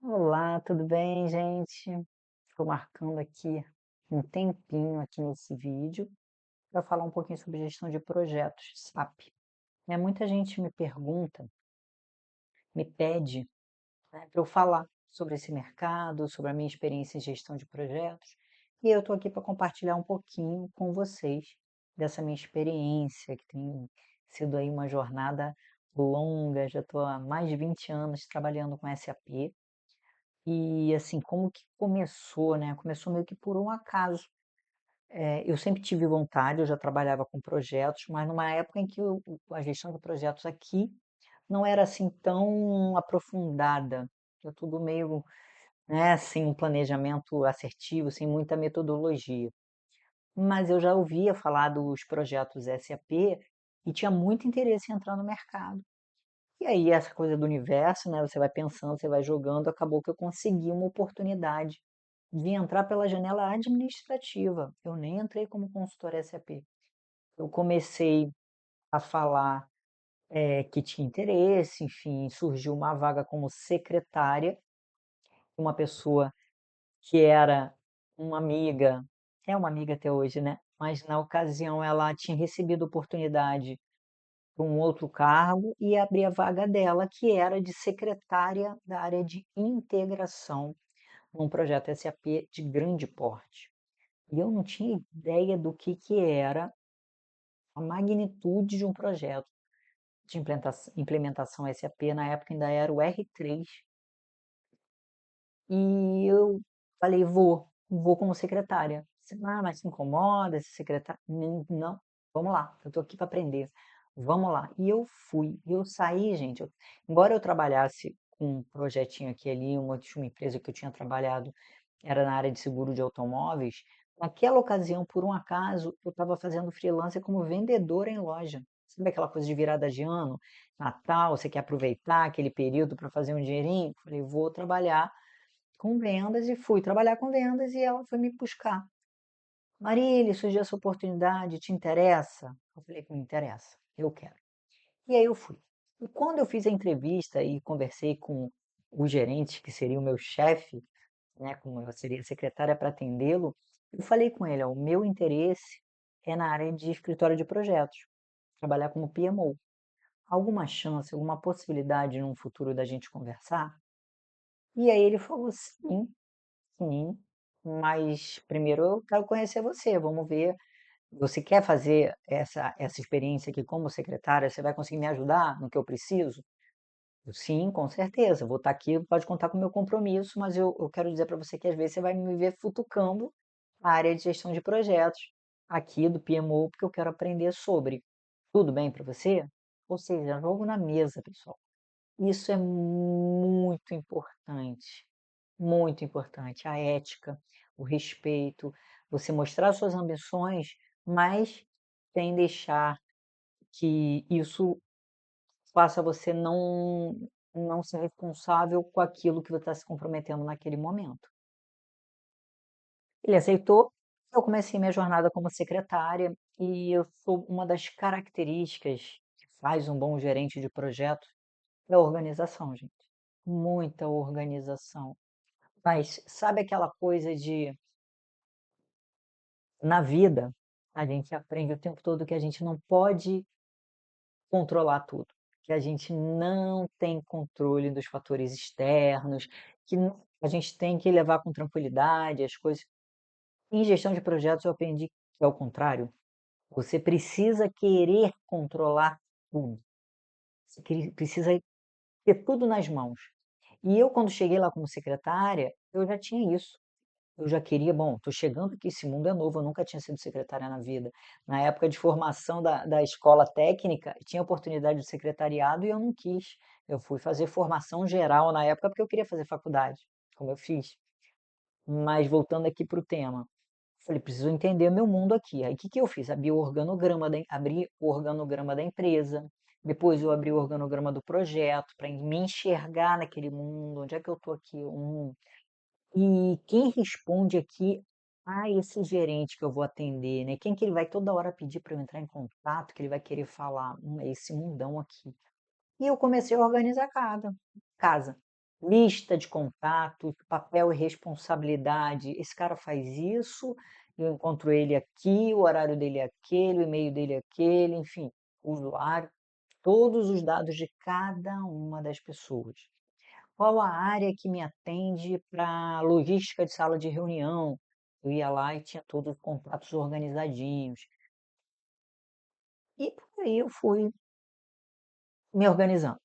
Olá, tudo bem, gente? Estou marcando aqui um tempinho aqui nesse vídeo para falar um pouquinho sobre gestão de projetos SAP. Muita gente me pergunta, me pede, para eu falar sobre esse mercado, sobre a minha experiência em gestão de projetos, e eu estou aqui para compartilhar um pouquinho com vocês dessa minha experiência, que tem sido aí uma jornada longa, já estou há mais de 20 anos trabalhando com SAP. E assim, como que começou, né, começou meio que por um acaso. Eu sempre tive vontade, eu já trabalhava com projetos, mas numa época em que a gestão de projetos aqui não era assim tão aprofundada, era tudo meio, né, sem um planejamento assertivo, sem muita metodologia. Mas eu já ouvia falar dos projetos SAP e tinha muito interesse em entrar no mercado. E aí essa coisa do universo, né, você vai pensando, você vai jogando, acabou que eu consegui uma oportunidade de entrar pela janela administrativa. Eu nem entrei como consultora SAP. Eu comecei a falar, que tinha interesse, enfim, surgiu uma vaga como secretária, uma pessoa que era uma amiga, é uma amiga até hoje, né, mas na ocasião ela tinha recebido oportunidade para um outro cargo e abrir a vaga dela, que era de secretária da área de integração, num projeto SAP de grande porte. E eu não tinha ideia do que era a magnitude de um projeto de implementação SAP, na época ainda era o R3, e eu falei: vou como secretária". "Ah, mas se incomoda ser secretária?". Não, vamos lá, eu estou aqui para aprender, vamos lá". E eu fui, e eu saí, gente, embora eu trabalhasse com um projetinho aqui e ali, tinha uma empresa que eu tinha trabalhado, era na área de seguro de automóveis, naquela ocasião, por um acaso, eu estava fazendo freelancer como vendedora em loja. Sabe aquela coisa de virada de ano, Natal, você quer aproveitar aquele período para fazer um dinheirinho? Falei: "Vou trabalhar com vendas", e fui trabalhar com vendas e ela foi me buscar. "Marília, surgiu essa oportunidade, te interessa?". Eu falei: "Me interessa, eu quero". E aí eu fui. E quando eu fiz a entrevista e conversei com o gerente, que seria o meu chefe, né, como eu seria secretária para atendê-lo, eu falei com ele: "Ó, o meu interesse é na área de escritório de projetos, trabalhar como PMO. Alguma chance, alguma possibilidade num futuro da gente conversar?". E aí ele falou: "Sim, sim, mas primeiro eu quero conhecer você, vamos ver, você quer fazer essa experiência aqui como secretária, você vai conseguir me ajudar no que eu preciso?". Eu: "Sim, com certeza, vou estar aqui, pode contar com o meu compromisso, mas eu quero dizer para você que às vezes você vai me ver futucando a área de gestão de projetos aqui do PMO, porque eu quero aprender sobre. Tudo bem para você?". Ou seja, jogo na mesa, pessoal. Isso é muito importante, a ética, o respeito, você mostrar suas ambições, mas sem deixar que isso faça você não ser responsável com aquilo que você está se comprometendo naquele momento. Ele aceitou, eu comecei minha jornada como secretária, e eu sou uma das características que faz um bom gerente de projeto, é a organização, gente. Muita organização. Mas sabe aquela coisa de, na vida, a gente aprende o tempo todo que a gente não pode controlar tudo, que a gente não tem controle dos fatores externos, que a gente tem que levar com tranquilidade as coisas. Em gestão de projetos eu aprendi que é o contrário, você precisa querer controlar tudo, você precisa ter tudo nas mãos. E eu, quando cheguei lá como secretária, eu já tinha isso. Eu já queria, bom, estou chegando aqui, esse mundo é novo, eu nunca tinha sido secretária na vida. Na época de formação da escola técnica, tinha oportunidade de secretariado e eu não quis. Eu fui fazer formação geral na época porque eu queria fazer faculdade, como eu fiz. Mas voltando aqui para o tema, falei, preciso entender meu mundo aqui. Aí o que que eu fiz? Abri o organograma da empresa, depois eu abri o organograma do projeto para me enxergar naquele mundo, onde é que eu estou aqui? E quem responde aqui a esse gerente que eu vou atender, né? Quem que ele vai toda hora pedir para eu entrar em contato, que ele vai querer falar, é esse mundão aqui. E eu comecei a organizar casa. lista de contatos, papel e responsabilidade. Esse cara faz isso, eu encontro ele aqui, o horário dele é aquele, o e-mail dele é aquele, enfim, o usuário, todos os dados de cada uma das pessoas. Qual a área que me atende para logística de sala de reunião? Eu ia lá e tinha todos os contatos organizadinhos. E por aí eu fui me organizando.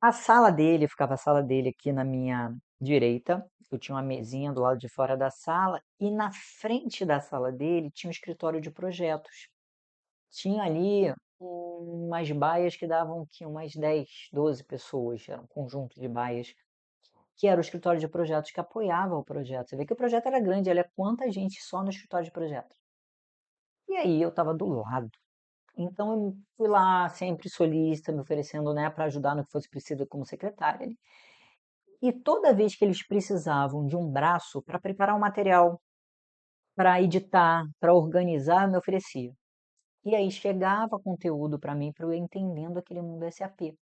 A sala dele, ficava a sala dele aqui na minha direita, eu tinha uma mesinha do lado de fora da sala, e na frente da sala dele tinha um escritório de projetos. Tinha ali umas baias que davam que umas 10, 12 pessoas, era um conjunto de baias, que era o escritório de projetos que apoiava o projeto. Você vê que o projeto era grande, olha quanta gente só no escritório de projetos. E aí eu estava do lado. Então eu fui lá sempre solícita, me oferecendo, né, para ajudar no que fosse preciso como secretária. E toda vez que eles precisavam de um braço para preparar um material, para editar, para organizar, eu me oferecia. E aí chegava conteúdo para mim, para eu ir entendendo aquele mundo SAP.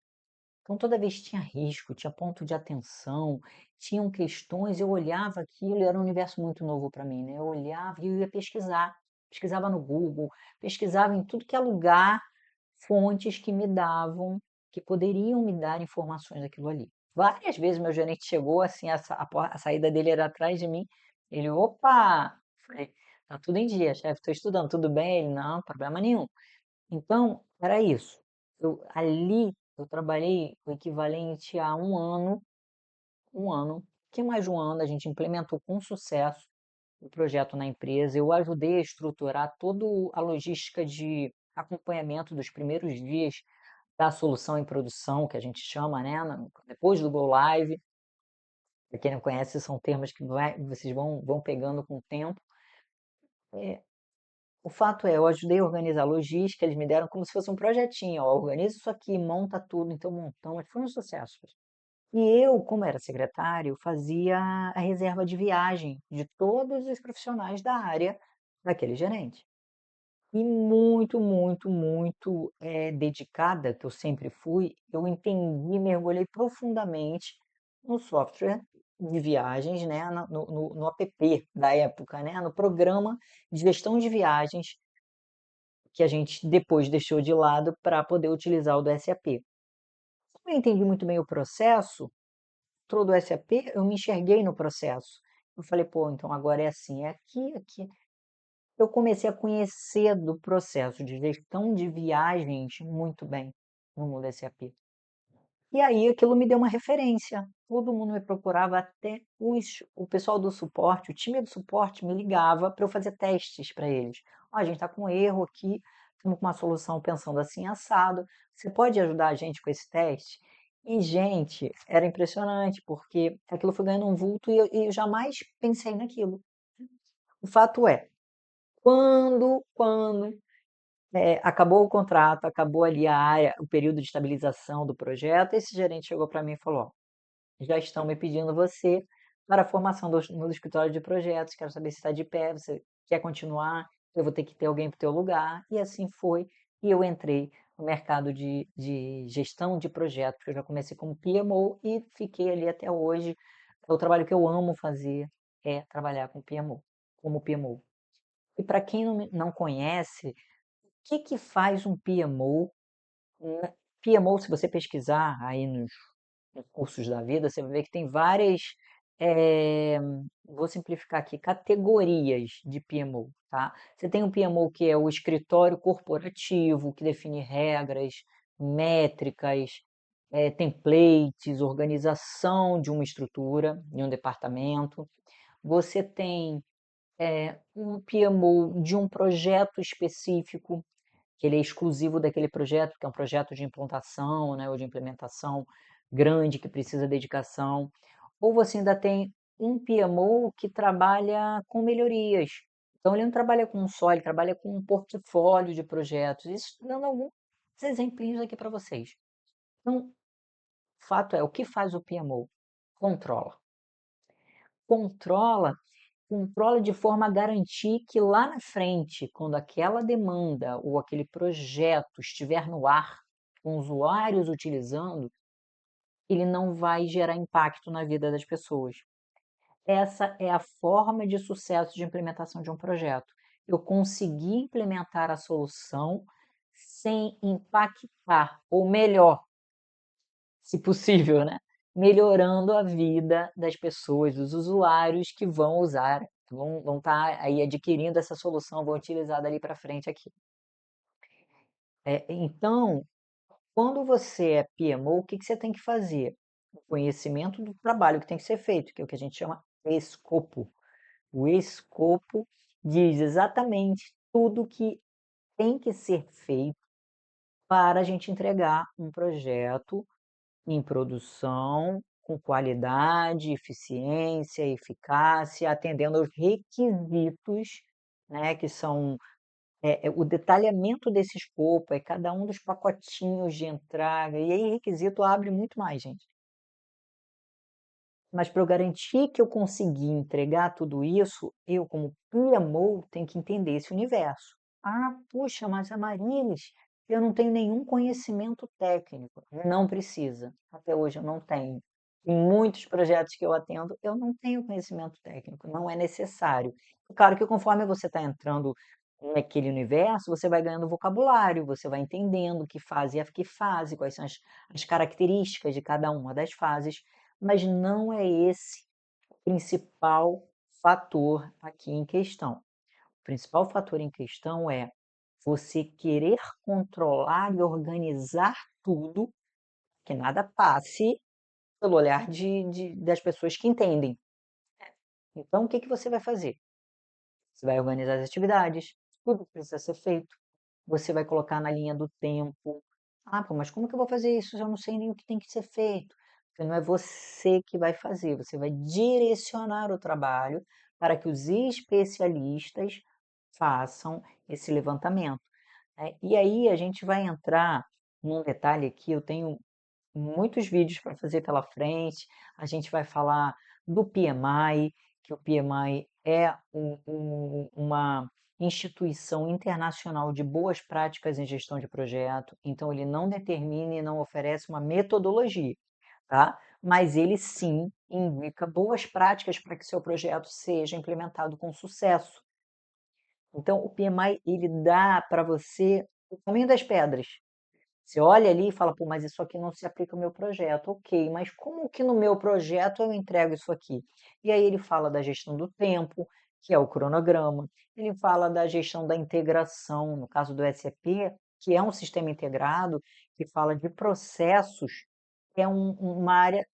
Então toda vez tinha risco, tinha ponto de atenção, tinham questões, eu olhava aquilo e era um universo muito novo para mim, né? Eu olhava e eu ia pesquisar, pesquisava no Google, pesquisava em tudo que é lugar, fontes que me davam, que poderiam me dar informações daquilo ali. Várias vezes meu gerente chegou, assim, a saída dele era atrás de mim, ele, opa! Falei, tá tudo em dia, chefe, estou estudando, tudo bem? Ele, não, problema nenhum. Então, era isso. Ali eu trabalhei o equivalente a um ano, que mais de um ano, a gente implementou com sucesso o projeto na empresa. Eu ajudei a estruturar toda a logística de acompanhamento dos primeiros dias da solução em produção, que a gente chama, né? Depois do Go Live. Para quem não conhece, são termos que vocês vão pegando com o tempo. É, o fato é, eu ajudei a organizar a logística, eles me deram como se fosse um projetinho, ó, organiza isso aqui, monta tudo, então montamos, foi um sucesso. E eu, como era secretário, fazia a reserva de viagem de todos os profissionais da área daquele gerente. E muito, muito, muito dedicada, que eu sempre fui, eu entendi, mergulhei profundamente no software de viagens, né, no app da época, né, no programa de gestão de viagens que a gente depois deixou de lado para poder utilizar o do SAP. Como eu entendi muito bem o processo, todo o SAP, eu me enxerguei no processo. Eu falei, pô, então agora é assim, é aqui, aqui. Eu comecei a conhecer do processo de gestão de viagens muito bem no mundo SAP. E aí aquilo me deu uma referência. Todo mundo me procurava, até o pessoal do suporte, o time do suporte me ligava para eu fazer testes para eles. Ó, a gente está com erro aqui, estamos com uma solução pensando assim assado. Você pode ajudar a gente com esse teste? E, gente, era impressionante, porque aquilo foi ganhando um vulto e eu jamais pensei naquilo. O fato é, quando acabou o contrato, acabou ali a área, o período de estabilização do projeto, esse gerente chegou para mim e falou: ó, já estão me pedindo você para a formação no escritório de projetos, quero saber se está de pé, você quer continuar, eu vou ter que ter alguém para o teu lugar. E assim foi, e eu entrei no mercado de gestão de projetos, eu já comecei como PMO e fiquei ali até hoje. É o trabalho que eu amo fazer, é trabalhar com PMO, como PMO. E para quem não conhece, que faz um PMO? PMO, se você pesquisar aí nos cursos da vida, você vai ver que tem várias, eh, vou simplificar aqui, categorias de PMO, tá? Você tem o PMO que é o escritório corporativo, que define regras, métricas, templates, organização de uma estrutura, de um departamento. Você tem um PMO de um projeto específico, que ele é exclusivo daquele projeto, que é um projeto de implantação, né, ou de implementação grande que precisa dedicação, ou você ainda tem um PMO que trabalha com melhorias. Então ele não trabalha com um só, ele trabalha com um portfólio de projetos. Isso dando alguns exemplinhos aqui para vocês. Então, o fato é, o que faz o PMO? Controla. Controla Controla de forma a garantir que lá na frente, quando aquela demanda ou aquele projeto estiver no ar, com usuários utilizando, ele não vai gerar impacto na vida das pessoas. Essa é a forma de sucesso de implementação de um projeto. Eu consegui implementar a solução sem impactar, ou melhor, se possível, né? Melhorando a vida das pessoas, dos usuários que vão usar, vão estar aí adquirindo essa solução, vão utilizar dali para frente aqui. Então, quando você é PMO, o que você tem que fazer? O conhecimento do trabalho que tem que ser feito, que é o que a gente chama escopo. O escopo diz exatamente tudo que tem que ser feito para a gente entregar um projeto em produção, com qualidade, eficiência, eficácia, atendendo aos requisitos, né, que são o detalhamento desse escopo, é cada um dos pacotinhos de entrada, e aí requisito abre muito mais, gente. Mas para eu garantir que eu consegui entregar tudo isso, eu, como PMO, tenho que entender esse universo. Ah, puxa, mas Amarilis, eu não tenho nenhum conhecimento técnico. Não precisa. Até hoje eu não tenho. Em muitos projetos que eu atendo, eu não tenho conhecimento técnico, não é necessário. Claro que conforme você está entrando naquele universo, você vai ganhando vocabulário, você vai entendendo que fase é que fase, quais são as características de cada uma das fases, mas não é esse o principal fator aqui em questão. O principal fator em questão é você querer controlar e organizar tudo, que nada passe pelo olhar das pessoas que entendem. Então, o que que você vai fazer? Você vai organizar as atividades, tudo que precisa ser feito, você vai colocar na linha do tempo. Ah, pô, mas como que eu vou fazer isso? Eu não sei nem o que tem que ser feito. Porque não é você que vai fazer, você vai direcionar o trabalho para que os especialistas façam esse levantamento, né? E aí a gente vai entrar num detalhe aqui, eu tenho muitos vídeos para fazer pela frente. A gente vai falar do PMI, que o PMI é uma instituição internacional de boas práticas em gestão de projeto. Então, ele não determina e não oferece uma metodologia, tá? Mas ele sim indica boas práticas para que seu projeto seja implementado com sucesso. Então, o PMI ele dá para você o caminho das pedras. Você olha ali e fala, pô, mas isso aqui não se aplica ao meu projeto. Ok, mas como que no meu projeto eu entrego isso aqui? E aí ele fala da gestão do tempo, que é o cronograma. Ele fala da gestão da integração, no caso do SAP, que é um sistema integrado, que fala de processos, que é uma área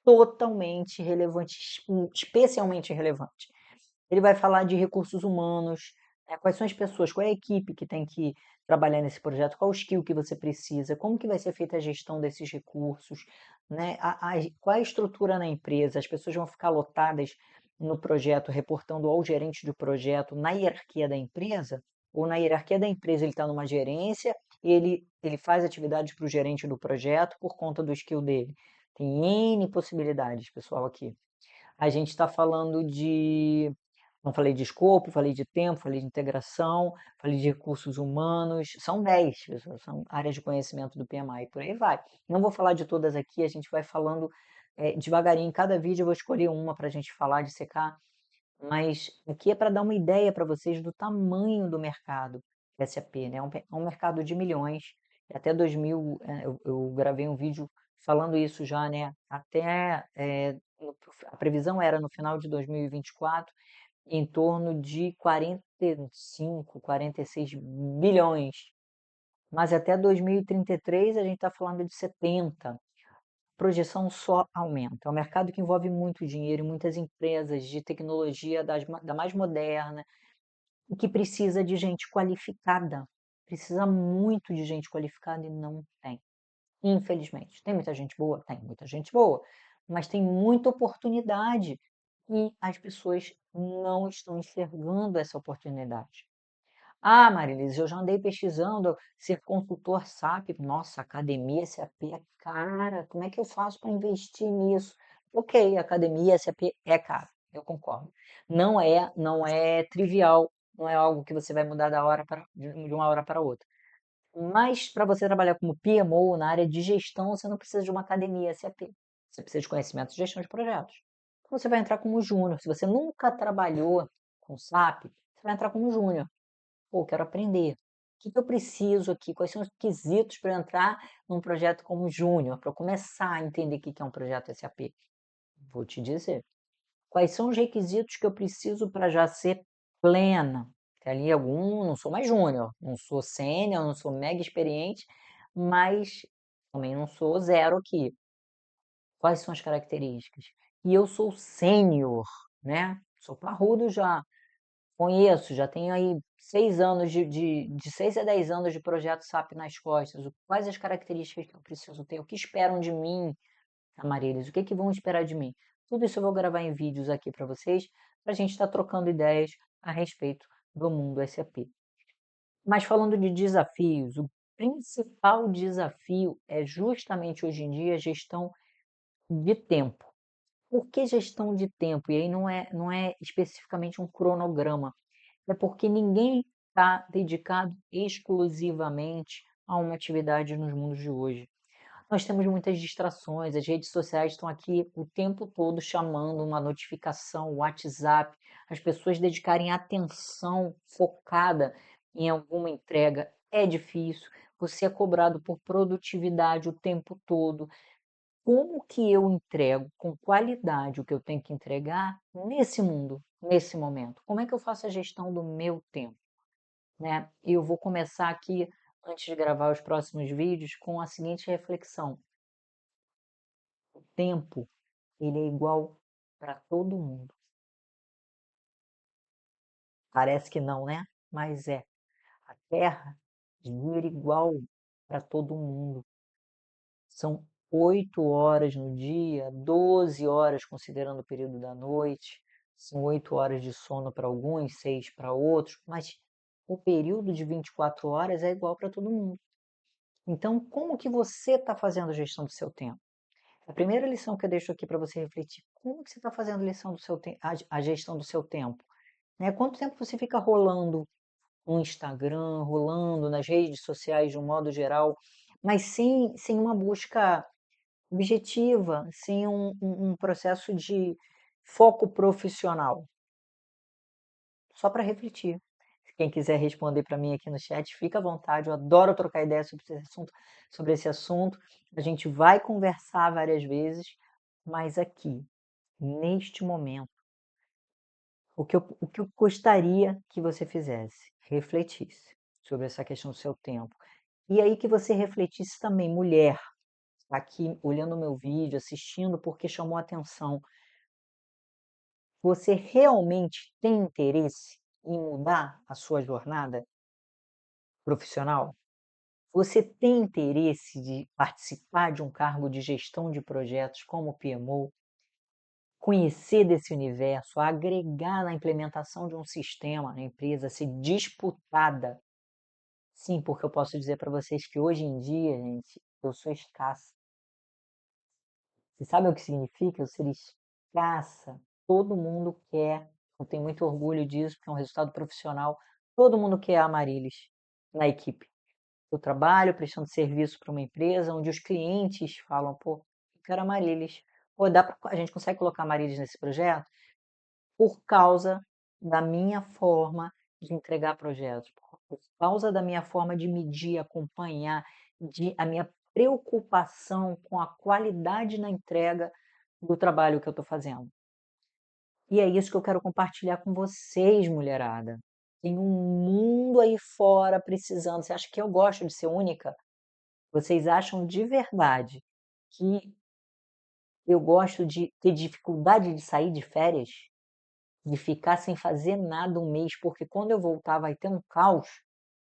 totalmente relevante, especialmente relevante. Ele vai falar de recursos humanos, quais são as pessoas, qual é a equipe que tem que trabalhar nesse projeto, qual o skill que você precisa, como que vai ser feita a gestão desses recursos, né? Qual é a estrutura na empresa, as pessoas vão ficar lotadas no projeto, reportando ao gerente do projeto na hierarquia da empresa, ou na hierarquia da empresa ele está numa gerência, e ele faz atividades para o gerente do projeto por conta do skill dele. Tem N possibilidades, pessoal, aqui. A gente está falando de. Não falei de escopo, falei de tempo, falei de integração, falei de recursos humanos. São 10, pessoal, são áreas de conhecimento do PMI, por aí vai. Não vou falar de todas aqui, a gente vai falando devagarinho. Em cada vídeo eu vou escolher uma para a gente falar, dissecar. Mas aqui é para dar uma ideia para vocês do tamanho do mercado SAP, né? É um mercado de milhões. E até 2000, eu gravei um vídeo falando isso já, né? Até a previsão era no final de 2024 em torno de 45, 46 bilhões. Mas até 2033 a gente está falando de 70. A projeção só aumenta. É um mercado que envolve muito dinheiro, muitas empresas de tecnologia da mais moderna, e que precisa de gente qualificada. Precisa muito de gente qualificada e não tem. Infelizmente. Tem muita gente boa? Tem muita gente boa. Mas tem muita oportunidade e as pessoas não estão enxergando essa oportunidade. Ah, Marilise, eu já andei pesquisando ser consultor SAP. Nossa, academia SAP é cara. Como é que eu faço para investir nisso? Ok, academia SAP é cara, eu concordo. Não é trivial, não é algo que você vai mudar de uma hora para outra. Mas para você trabalhar como PMO na área de gestão, você não precisa de uma academia SAP. Você precisa de conhecimento de gestão de projetos. Então você vai entrar como júnior. Se você nunca trabalhou com SAP, você vai entrar como júnior. Pô, quero aprender. O que eu preciso aqui? Quais são os requisitos para entrar num projeto como júnior, para eu começar a entender o que é um projeto SAP? Vou te dizer. Quais são os requisitos que eu preciso para já ser plena? Tem ali algum, não sou mais júnior, não sou sênior, não sou mega experiente, mas também não sou zero aqui. Quais são as características? E eu sou sênior, né? Sou parrudo já, conheço, já tenho aí 6 anos de 6 a 10 anos de projeto SAP nas costas. Quais as características que eu preciso ter? O que esperam de mim, Amarelis? O que que vão esperar de mim? Tudo isso eu vou gravar em vídeos aqui para vocês, para a gente estar trocando ideias a respeito do mundo SAP. Mas falando de desafios, o principal desafio é justamente hoje em dia a gestão de tempo. Por que gestão de tempo? E aí não é especificamente um cronograma, é porque ninguém está dedicado exclusivamente a uma atividade nos mundos de hoje. Nós temos muitas distrações, as redes sociais estão aqui o tempo todo chamando uma notificação, WhatsApp, as pessoas dedicarem atenção focada em alguma entrega é difícil, você é cobrado por produtividade o tempo todo. Como que eu entrego com qualidade o que eu tenho que entregar nesse mundo, nesse momento? Como é que eu faço a gestão do meu tempo, né? Eu vou começar aqui, antes de gravar os próximos vídeos, com a seguinte reflexão: o tempo, ele é igual para todo mundo. Parece que não, né? Mas é. A Terra gira igual para todo mundo. São 8 horas no dia, 12 horas considerando o período da noite. São 8 horas de sono para alguns, 6 para outros, mas o período de 24 horas é igual para todo mundo. Então, como que você está fazendo a gestão do seu tempo? A primeira lição que eu deixo aqui para você refletir: como que você está fazendo a lição do seu a gestão do seu tempo? Né? Quanto tempo você fica rolando no Instagram, rolando nas redes sociais de um modo geral, mas sem uma busca objetiva, sem um processo de foco profissional? Só para refletir. Quem quiser responder para mim aqui no chat, fica à vontade. Eu adoro trocar ideias sobre esse assunto. A gente vai conversar várias vezes, mas aqui, neste momento, o que eu gostaria que você fizesse, refletisse sobre essa questão do seu tempo. E aí que você refletisse também, mulher, tá aqui olhando o meu vídeo, assistindo porque chamou a atenção. Você realmente tem interesse em mudar a sua jornada profissional? Você tem interesse de participar de um cargo de gestão de projetos como PMO, conhecer desse universo, agregar na implementação de um sistema na empresa, ser disputada? Sim, porque eu posso dizer para vocês que hoje em dia, gente, eu sou escassa. Vocês sabem o que significa eu ser escassa? Todo mundo quer, eu tenho muito orgulho disso, porque é um resultado profissional, todo mundo quer a Amarilis na equipe. Eu trabalho prestando serviço para uma empresa onde os clientes falam: pô, eu quero Amaryllis. Pô, a gente consegue colocar Amaryllis nesse projeto? Por causa da minha forma de entregar projetos, por causa da minha forma de medir, acompanhar, a minha preocupação com a qualidade na entrega do trabalho que eu estou fazendo. E é isso que eu quero compartilhar com vocês, mulherada. Tem um mundo aí fora precisando. Você acha que eu gosto de ser única? Vocês acham de verdade que eu gosto de ter dificuldade de sair de férias? De ficar sem fazer nada um mês, porque quando eu voltar vai ter um caos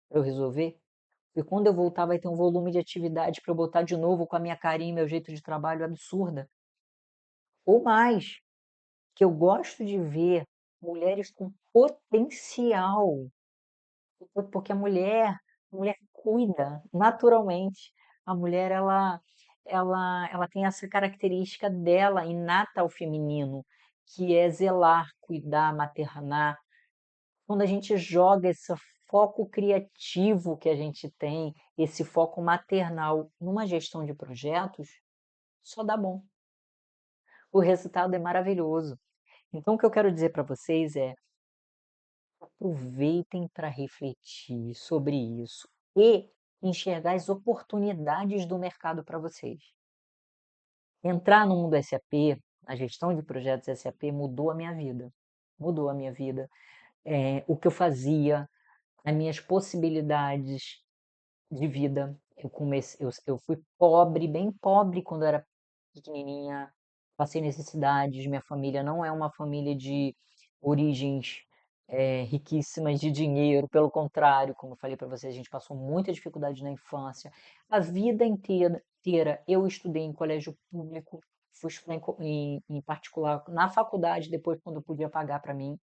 para eu resolver? E quando eu voltar vai ter um volume de atividade para eu botar de novo com a minha carinha e meu jeito de trabalho absurda? Ou mais, que eu gosto de ver mulheres com potencial. Porque a mulher cuida naturalmente. A mulher ela tem essa característica dela inata ao feminino, que é zelar, cuidar, maternar. Quando a gente joga esse foco criativo que a gente tem, esse foco maternal numa gestão de projetos, só dá bom. O resultado é maravilhoso. Então o que eu quero dizer para vocês é: aproveitem para refletir sobre isso e enxergar as oportunidades do mercado para vocês. Entrar no mundo SAP, a gestão de projetos SAP mudou a minha vida. Mudou a minha vida. O que eu fazia, as minhas possibilidades de vida. Eu fui pobre, bem pobre quando eu era pequenininha, passei necessidades. Minha família não é uma família de origens riquíssimas de dinheiro, pelo contrário, como eu falei para vocês, a gente passou muita dificuldade na infância. A vida inteira eu estudei em colégio público, fui estudar em particular na faculdade, depois quando eu podia pagar para mim,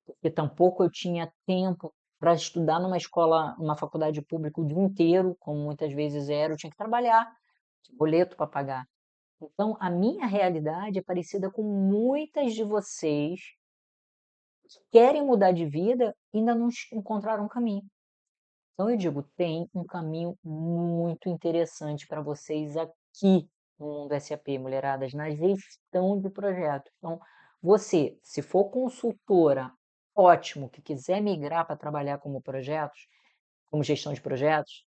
porque tampouco eu tinha tempo para estudar numa escola, numa faculdade pública o dia inteiro, como muitas vezes era, eu tinha que trabalhar, tinha boleto para pagar. Então, a minha realidade é parecida com muitas de vocês que querem mudar de vida e ainda não encontraram um caminho. Então, eu digo, tem um caminho muito interessante para vocês aqui no mundo SAP, mulheradas, na gestão de projetos. Então, você, se for consultora, ótimo, que quiser migrar para trabalhar como projetos, como gestão de projetos,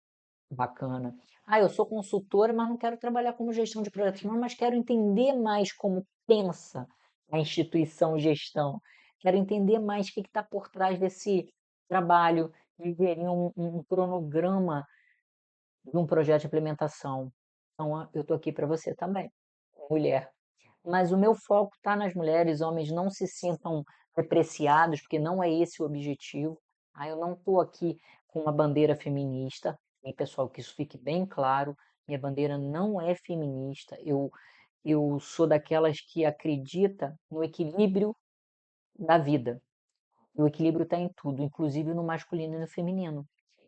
bacana. Ah, eu sou consultora, mas não quero trabalhar como gestão de projetos, não, mas quero entender mais como pensa a instituição gestão. Quero entender mais o que está por trás desse trabalho, de gerir um cronograma de um projeto de implementação. Então, eu estou aqui para você também, mulher. Mas o meu foco está nas mulheres, homens não se sintam depreciados, porque não é esse o objetivo. Ah, eu não estou aqui com uma bandeira feminista, e pessoal, que isso fique bem claro, minha bandeira não é feminista, eu sou daquelas que acredita no equilíbrio da vida. E o equilíbrio está em tudo, inclusive no masculino e no feminino.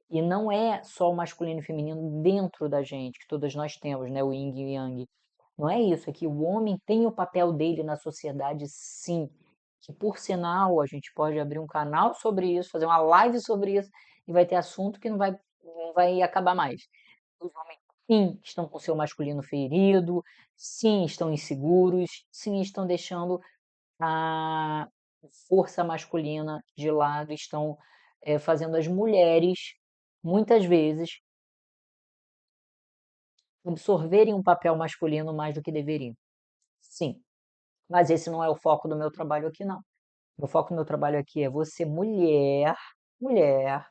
E não é só o masculino e feminino dentro da gente, que todas nós temos, né? O yin e o yang. Não é isso, é que o homem tem o papel dele na sociedade, sim. Que, por sinal, a gente pode abrir um canal sobre isso, fazer uma live sobre isso, e vai ter assunto que não vai acabar mais. Os homens, sim, estão com o seu masculino ferido, sim, estão inseguros, sim, estão deixando a força masculina de lado, estão fazendo as mulheres, muitas vezes, absorverem um papel masculino mais do que deveriam. Sim, mas esse não é o foco do meu trabalho aqui, não. O foco do meu trabalho aqui é você, mulher, mulher.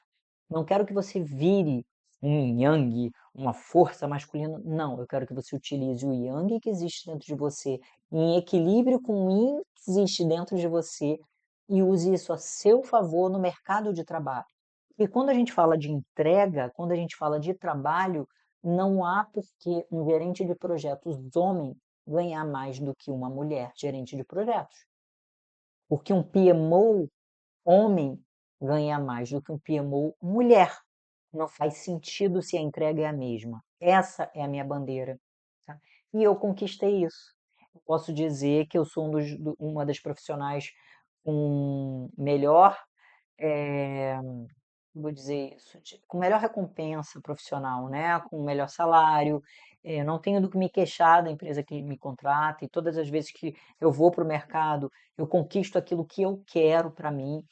Não quero que você vire um yang, uma força masculina. Não, eu quero que você utilize o yang que existe dentro de você, em equilíbrio com o yin que existe dentro de você, e use isso a seu favor no mercado de trabalho. E quando a gente fala de entrega, quando a gente fala de trabalho, não há por que um gerente de projetos homem ganhar mais do que uma mulher gerente de projetos. Porque um PMO homem ganha mais do que um PMO mulher. Não faz sentido se a entrega é a mesma. Essa é a minha bandeira. Tá? E eu conquistei isso. Eu posso dizer que eu sou uma das profissionais com melhor, vou dizer isso, com melhor recompensa profissional, né? Com melhor salário. Não tenho do que me queixar da empresa que me contrata, e todas as vezes que eu vou para o mercado, eu conquisto aquilo que eu quero para mim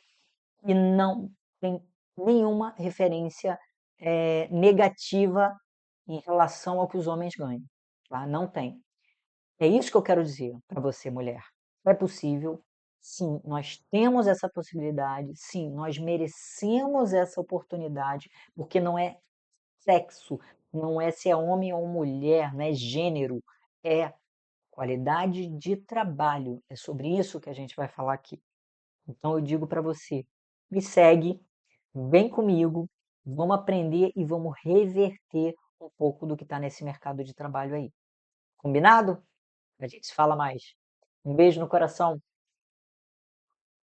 e não tem nenhuma referência negativa em relação ao que os homens ganham, tá? Não tem. É isso que eu quero dizer para você, mulher. É possível, sim, nós temos essa possibilidade, sim, nós merecemos essa oportunidade, porque não é sexo, não é se é homem ou mulher, não é gênero, é qualidade de trabalho. É sobre isso que a gente vai falar aqui. Então eu digo para você, me segue, vem comigo, vamos aprender e vamos reverter um pouco do que está nesse mercado de trabalho aí. Combinado? A gente se fala mais. Um beijo no coração.